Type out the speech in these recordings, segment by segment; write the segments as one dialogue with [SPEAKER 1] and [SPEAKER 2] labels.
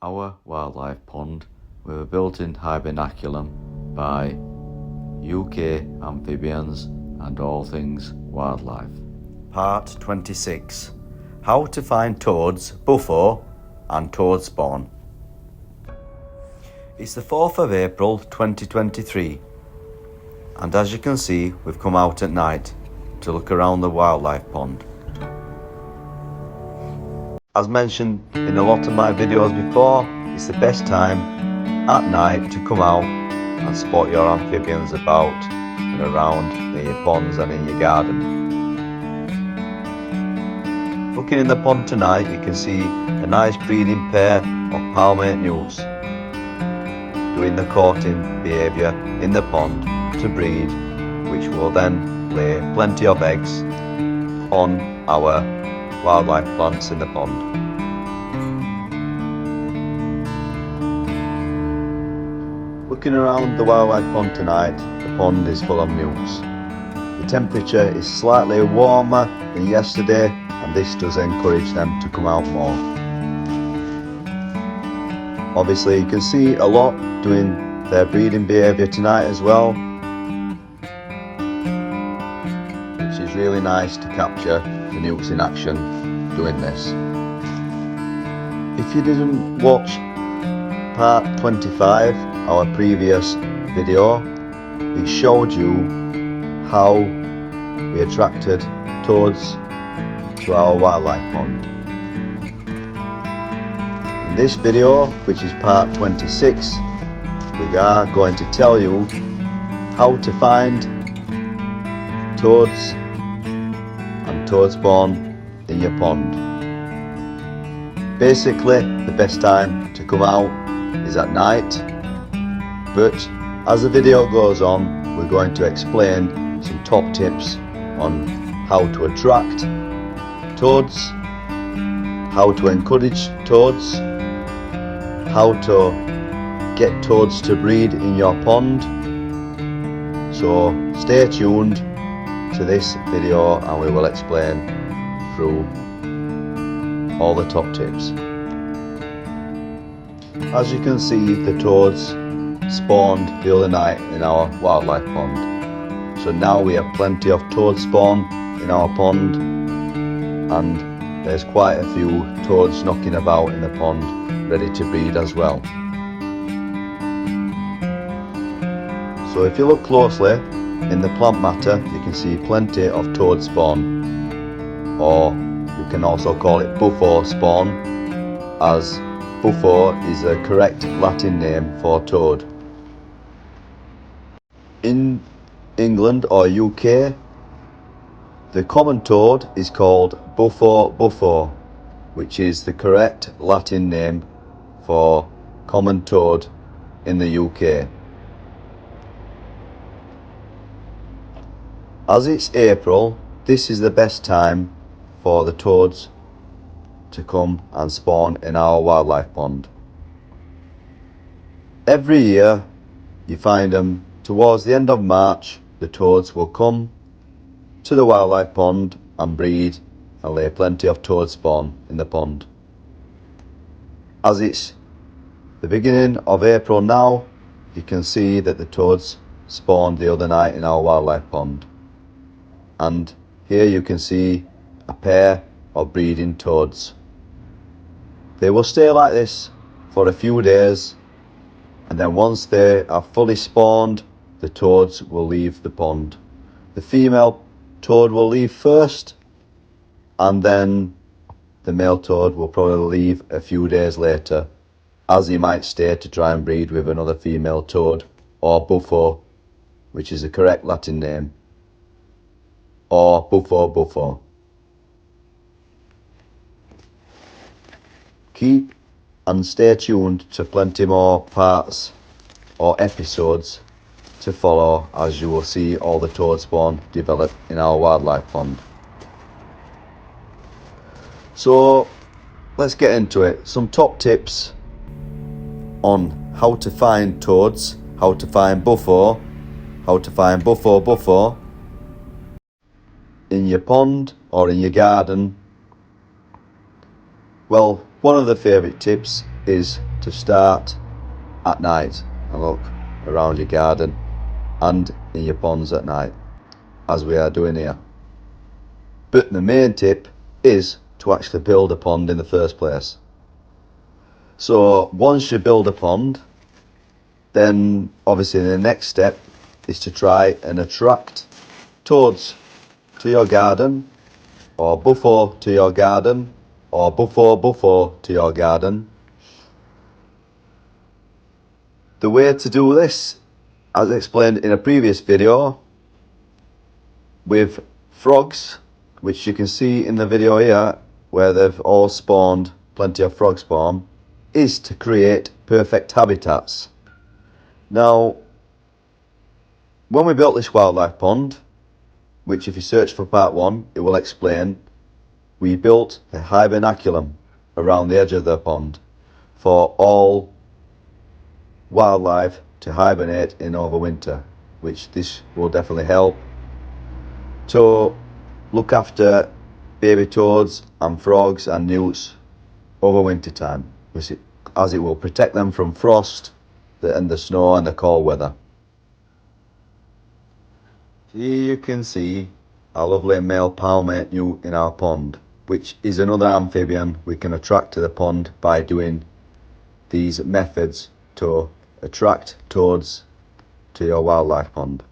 [SPEAKER 1] Our wildlife pond with a built-in hibernaculum by UK Amphibians and All Things Wildlife. Part 26. How to find toads, Bufo and Toadspawn. It's the 4th of April 2023 and as you can see we've come out at night to look around the wildlife pond. As mentioned in a lot of my videos before, it's the best time at night to come out and spot your amphibians about and around in your ponds and in your garden. Looking in the pond tonight, you can see a nice breeding pair of palmate newts doing the courting behaviour in the pond to breed, which will then lay plenty of eggs on our wildlife plants in the pond. Looking around the wildlife pond tonight, the pond is full of newts. The temperature is slightly warmer than yesterday and this does encourage them to come out more. Obviously you can see a lot doing their breeding behaviour tonight as well, which is really nice to capture the newts in action doing this. If you didn't watch part 25, our previous video, it showed you how we attracted toads to our wildlife pond. In this video, which is part 26, we are going to tell you how to find toads and toadspawn in your pond. Basically, the best time to come out is at night, but as the video goes on, we're going to explain some top tips on how to attract toads, how to encourage toads, how to get toads to breed in your pond. So stay tuned to this video and we will explain through all the top tips. As you can see, the toads spawned the other night in our wildlife pond. So now we have plenty of toad spawn in our pond and there's quite a few toads knocking about in the pond ready to breed as well. So if you look closely in the plant matter, you can see plenty of toad spawn, or you can also call it Bufo spawn, as Bufo is a correct Latin name for toad. In England or UK, the common toad is called Bufo, which is the correct Latin name for common toad in the UK. As it's April, this is the best time for the toads to come and spawn in our wildlife pond. Every year you find them towards the end of March. The toads will come to the wildlife pond and breed and lay plenty of toad spawn in the pond. As it's the beginning of April now, you can see that the toads spawned the other night in our wildlife pond, and here you can see a pair of breeding toads. They will stay like this for a few days, and then once they are fully spawned, the toads will leave the pond. The female toad will leave first, and then the male toad will probably leave a few days later, as he might stay to try and breed with another female toad, or Bufo, which is the correct Latin name, or Bufo. Keep and stay tuned to plenty more parts or episodes to follow, as you will see all the toad spawn develop in our wildlife pond. So let's get into it. Some top tips on how to find toads, how to find Bufo, Bufo in your pond or in your garden. Well, one of the favourite tips is to start at night and look around your garden and in your ponds at night, as we are doing here. But the main tip is to actually build a pond in the first place. So once you build a pond, then obviously the next step is to try and attract toads to your garden, or Bufo to your garden, or Bufo to your garden. The way to do this, as explained in a previous video, with frogs, which you can see in the video here, where they've all spawned plenty of frog spawn, is to create perfect habitats. Now, when we built this wildlife pond, which if you search for part 1, it will explain, we built a hibernaculum around the edge of the pond for all wildlife to hibernate in over winter, which this will definitely help to look after baby toads and frogs and newts over winter time, as it will protect them from frost and the snow and the cold weather. Here you can see a lovely male palmate newt in our pond, which is another amphibian we can attract to the pond by doing these methods to attract toads to your wildlife pond.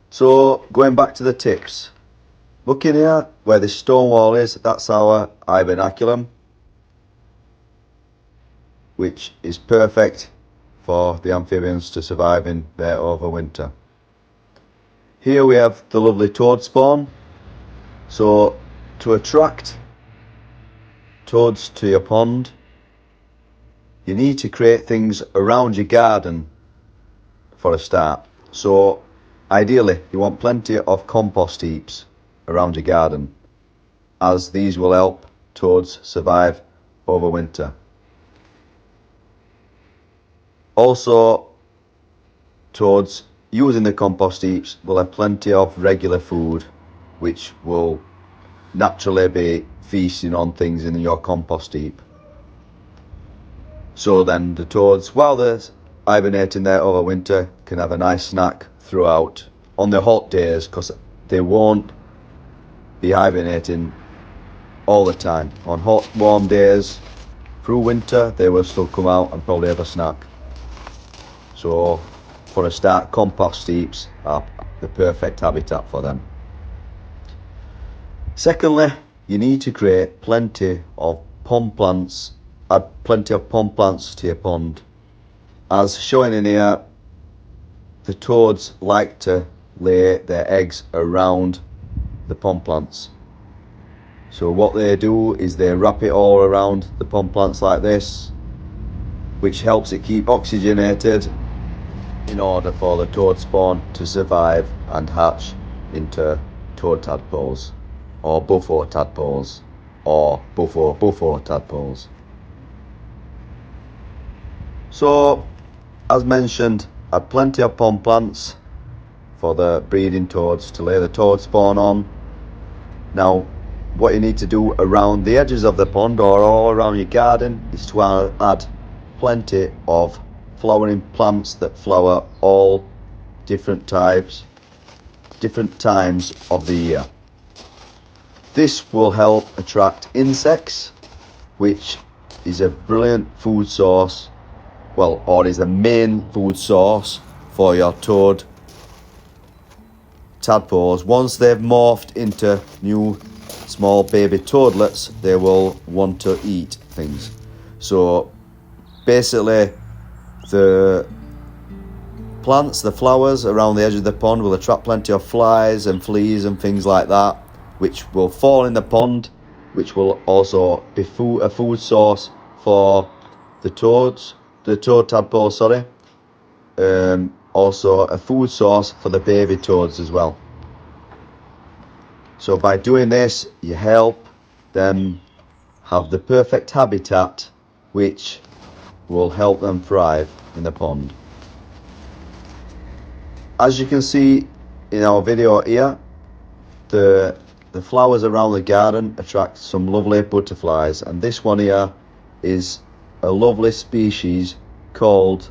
[SPEAKER 1] So going back to the tips, looking here where this stone wall is, that's our hibernaculum, which is perfect for the amphibians to survive in there over winter. Here we have the lovely Toadspawn. So to attract toads to your pond, you need to create things around your garden for a start. So ideally you want plenty of compost heaps around your garden, as these will help toads survive over winter. Also, toads using the compost heaps will have plenty of regular food, which will naturally be feasting on things in your compost heap. So then the toads, while they're hibernating there over winter, can have a nice snack throughout on the hot days, because they won't be hibernating all the time. On hot warm days through winter, they will still come out and probably have a snack. So for a start, compost heaps are the perfect habitat for them. Secondly, you need to create plenty of pond plants. Add plenty of pond plants to your pond. As shown in here, the toads like to lay their eggs around the pond plants. So what they do is they wrap it all around the pond plants like this, which helps it keep oxygenated in order for the toad spawn to survive and hatch into toad tadpoles, or Bufo tadpoles, or Bufo tadpoles. So, as mentioned, add plenty of pond plants for the breeding toads to lay the toad spawn on. Now, what you need to do around the edges of the pond or all around your garden is to add plenty of flowering plants that flower all different times of the year. This will help attract insects, which is a brilliant food source, or is the main food source for your toad tadpoles. Once they've morphed into new small baby toadlets, they will want to eat things. So basically, the plants, the flowers around the edge of the pond will attract plenty of flies and fleas and things like that, which will fall in the pond, which will also be a food source for the toad tadpole, also a food source for the baby toads as well. So by doing this, you help them have the perfect habitat, which will help them thrive in the pond. As you can see in our video here, the flowers around the garden attract some lovely butterflies, and this one here is a lovely species called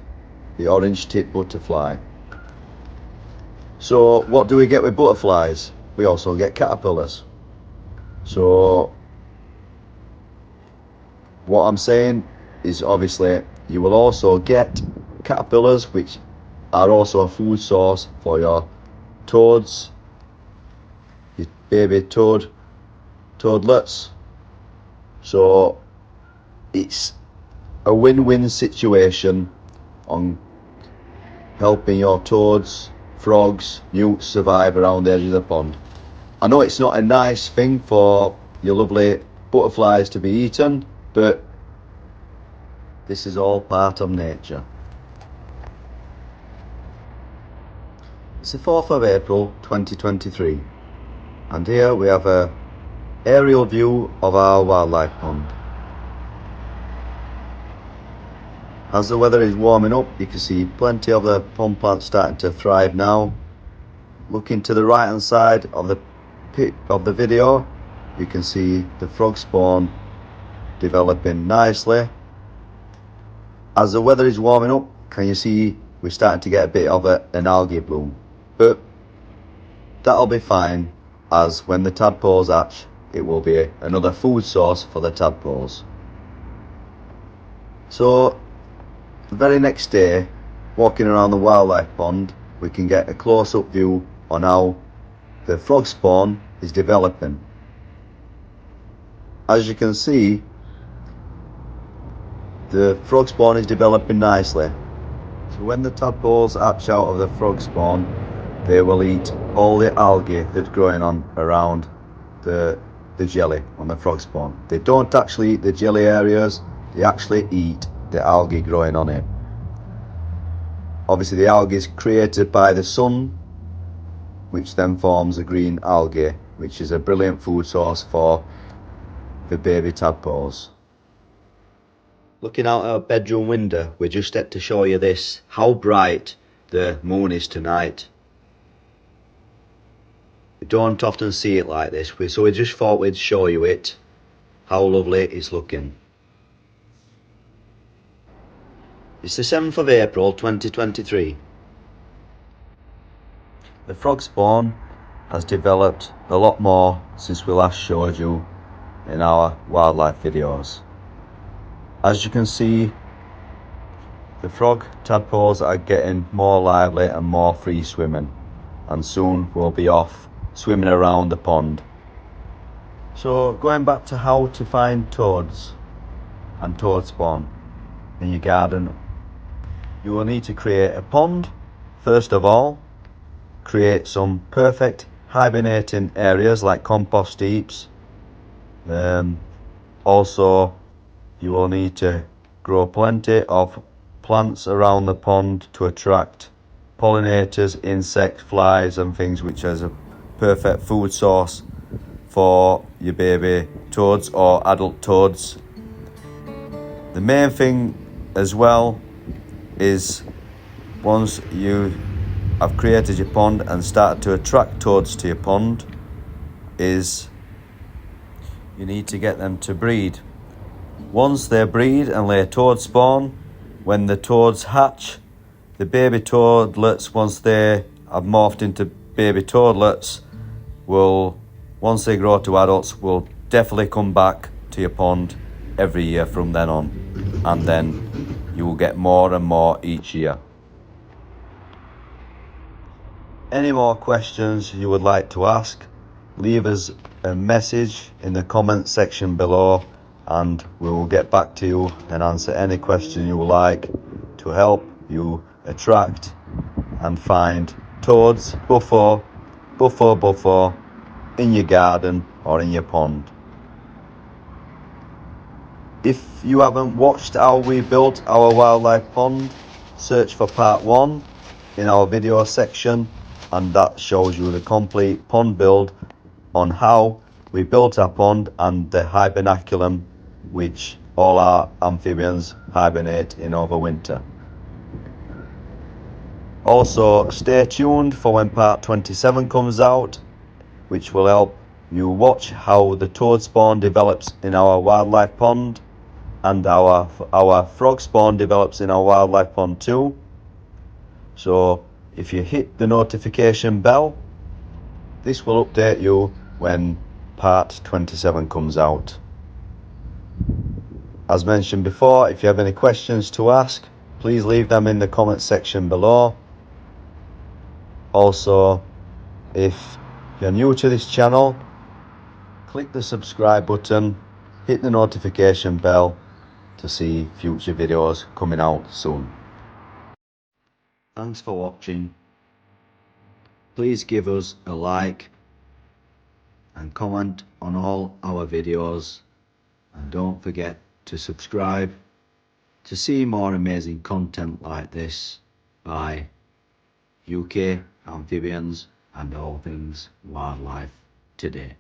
[SPEAKER 1] the orange-tipped butterfly. So what do we get with butterflies? We also get caterpillars. So what I'm saying is, obviously you will also get caterpillars, which are also a food source for your toads, your baby toadlets. So it's a win-win situation on helping your toads, frogs, newts survive around the edge of the pond. I know it's not a nice thing for your lovely butterflies to be eaten, but this is all part of nature. It's the 4th of April 2023, and here we have a aerial view of our wildlife pond. As the weather is warming up, you can see plenty of the pond plants starting to thrive now. Looking to the right hand side of the video, you can see the frog spawn developing nicely. As the weather is warming up, can you see we're starting to get a bit of an algae bloom, but that'll be fine, as when the tadpoles hatch, it will be another food source for the tadpoles. So the very next day, walking around the wildlife pond, we can get a close-up view on how the frog spawn is developing. As you can see, the frog spawn is developing nicely. So when the tadpoles hatch out of the frog spawn, they will eat all the algae that's growing on around the jelly on the frog spawn. They don't actually eat the jelly areas, they actually eat the algae growing on it. Obviously the algae is created by the sun, which then forms the green algae, which is a brilliant food source for the baby tadpoles. Looking out our bedroom window, we just had to show you this, how bright the moon is tonight. We don't often see it like this, so we just thought we'd show you it, how lovely it's looking. It's the 7th of April 2023. The frog spawn has developed a lot more since we last showed you in our wildlife videos. As you can see, the frog tadpoles are getting more lively and more free swimming, and soon we'll be off swimming around the pond. So going back to how to find toads and toad spawn in your garden, you will need to create a pond. First of all, create some perfect hibernating areas like compost heaps. Also, you will need to grow plenty of plants around the pond to attract pollinators, insects, flies and things, which is a perfect food source for your baby toads or adult toads. The main thing as well is, once you have created your pond and started to attract toads to your pond, is you need to get them to breed. Once they breed and lay toad spawn, when the toads hatch, the baby toadlets, once they have morphed into baby toadlets, once they grow to adults, will definitely come back to your pond every year from then on, and then you will get more and more each year. Any more questions you would like to ask, leave us a message in the comment section below, and we will get back to you and answer any question you would like to help you attract and find toads, Bufo in your garden or in your pond. If you haven't watched how we built our wildlife pond, search for part 1 in our video section, and that shows you the complete pond build on how we built our pond and the hibernaculum, which all our amphibians hibernate in over winter. Also, stay tuned for when part 27 comes out, which will help you watch how the toad spawn develops in our wildlife pond. and our frog spawn develops in our wildlife pond too. So if you hit the notification bell, this will update you when part 27 comes out. As mentioned before, if you have any questions to ask, please leave them in the comment section below. Also, if you're new to this channel, click the subscribe button, hit the notification bell to see future videos coming out soon. Thanks for watching. Please give us a like and comment on all our videos, and don't forget to subscribe to see more amazing content like this by UK Amphibians and all things wildlife today.